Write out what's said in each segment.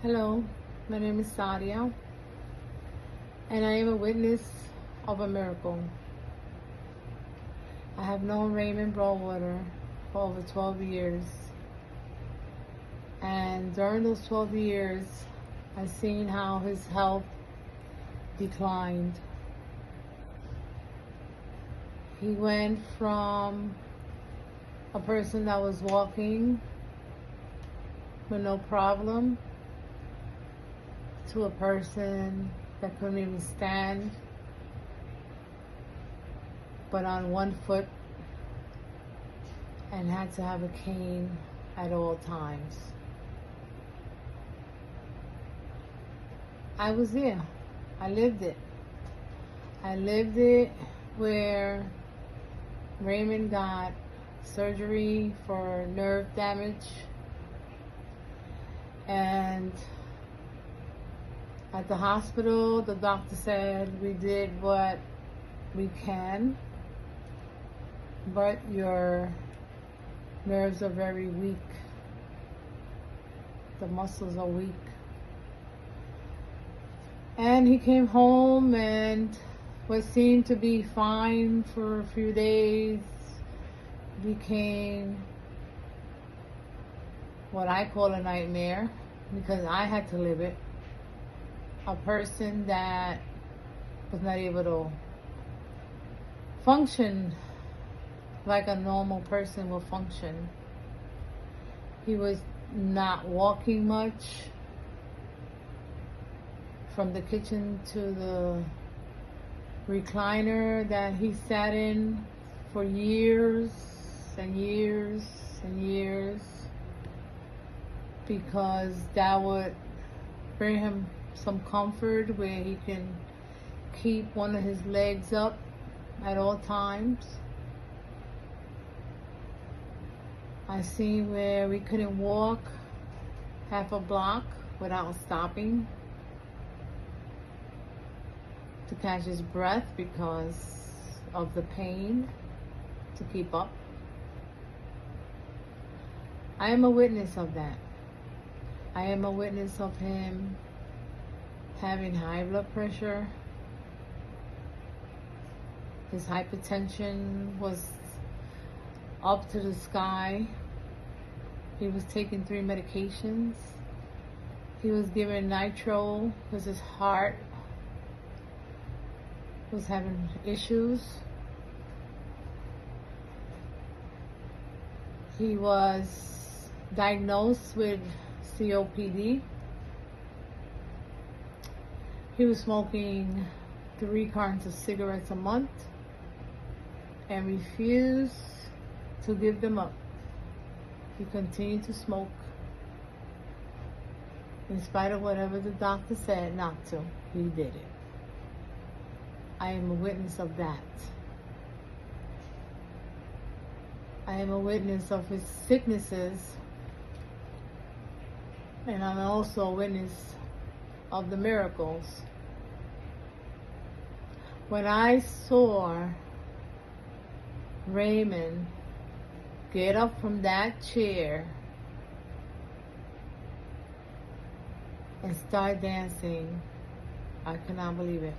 Hello, my name is Sadia, and I am a witness of a miracle. I have known Raymond Broadwater for over 12 years, and during those 12 years, I've seen how his health declined. He went from a person that was walking with no problem to a person that couldn't even stand but on one foot and had to have a cane at all times. I was there. I lived it. I lived it where Raymond got surgery for nerve damage, and at the hospital, the doctor said, we did what we can, but your nerves are very weak. The muscles are weak. And he came home, and what seemed to be fine for a few days became what I call a nightmare, because I had to live it. A person that was not able to function like a normal person will function. He was not walking much from the kitchen to the recliner that he sat in for years and years and years, because that would bring him some comfort where he can keep one of his legs up at all times. I seen where we couldn't walk half a block without stopping to catch his breath because of the pain to keep up. I am a witness of that. I am a witness of him having high blood pressure. His hypertension was up to the sky. He was taking 3 medications. He was given nitro because his heart was having issues. He was diagnosed with COPD. He was smoking 3 cartons of cigarettes a month and refused to give them up. He continued to smoke in spite of whatever the doctor said not to. He did it. I am a witness of that. I am a witness of his sicknesses, and I'm also a witness of the miracles. When I saw Raymond get up from that chair and start dancing, I cannot believe it.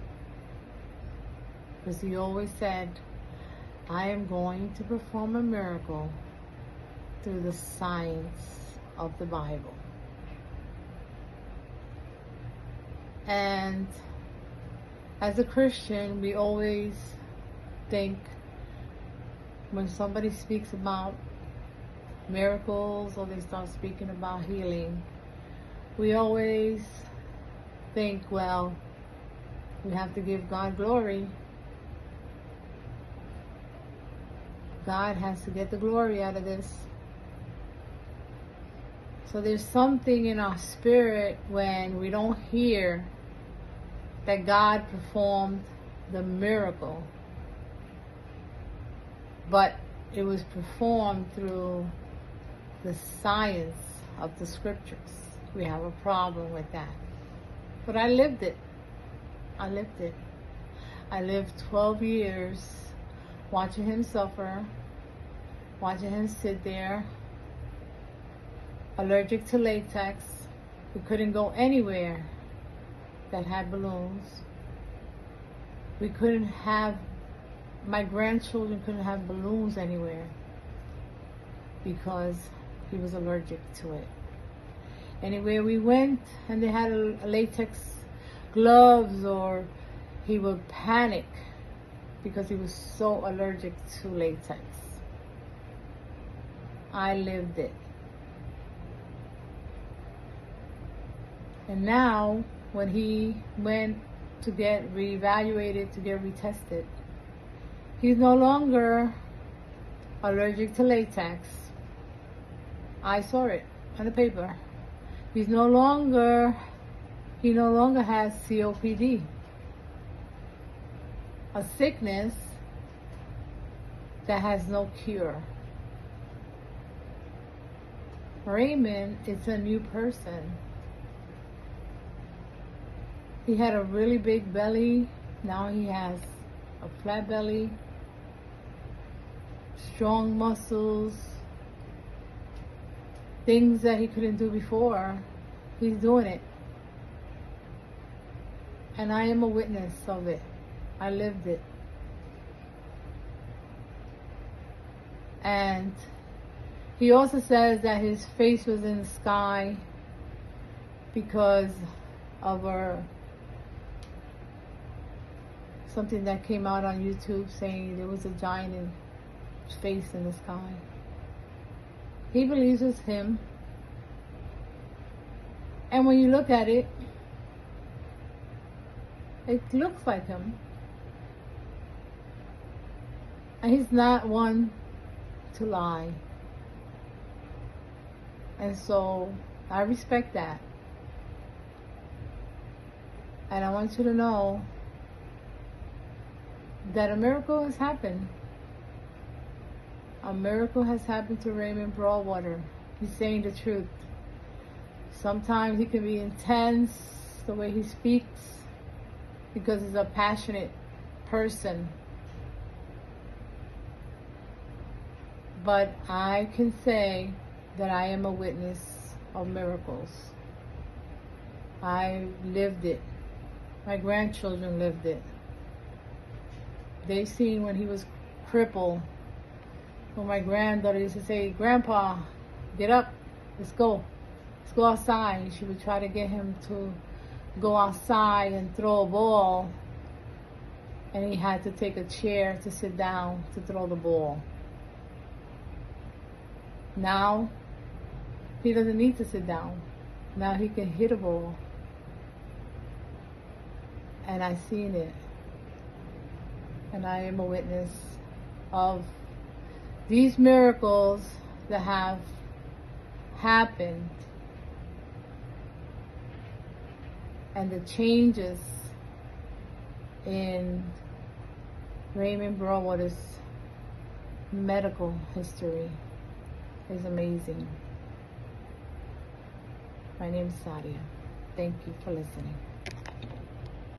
Because he always said, I am going to perform a miracle through the science of the Bible. And as a Christian, we always think when somebody speaks about miracles or they start speaking about healing, we always think, well, we have to give God glory. God has to get the glory out of this. So there's something in our spirit when we don't hear that God performed the miracle, but it was performed through the science of the scriptures. We have a problem with that. But I lived it. I lived it. I lived 12 years watching him suffer, watching him sit there, allergic to latex, We couldn't go anywhere that had balloons. We couldn't have, my grandchildren couldn't have balloons anywhere because he was allergic to it. Anywhere we went and they had a latex gloves, or he would panic because he was so allergic to latex. I lived it. And now, when he went to get reevaluated, to get retested, he's no longer allergic to latex. I saw it on the paper. He no longer has COPD, a sickness that has no cure. Raymond is a new person. He had a really big belly. Now he has a flat belly, strong muscles, things that he couldn't do before. He's doing it. And I am a witness of it. I lived it. And he also says that his face was in the sky because of something that came out on YouTube saying there was a giant face in the sky. He believes it's him. And when you look at it, it looks like him. And he's not one to lie. And so I respect that. And I want you to know that a miracle has happened. A miracle has happened to Raymond Broadwater. He's saying the truth. Sometimes he can be intense, the way he speaks, because he's a passionate person. But I can say that I am a witness of miracles. I lived it. My grandchildren lived it. They seen when he was crippled. When my granddaughter used to say, "Grandpa, get up, let's go outside." And she would try to get him to go outside and throw a ball. And he had to take a chair to sit down to throw the ball. Now, he doesn't need to sit down. Now he can hit a ball. And I've seen it. And I am a witness of these miracles that have happened and the changes in Raymond Broadwater's medical history is amazing. My name is Sadia. Thank you for listening.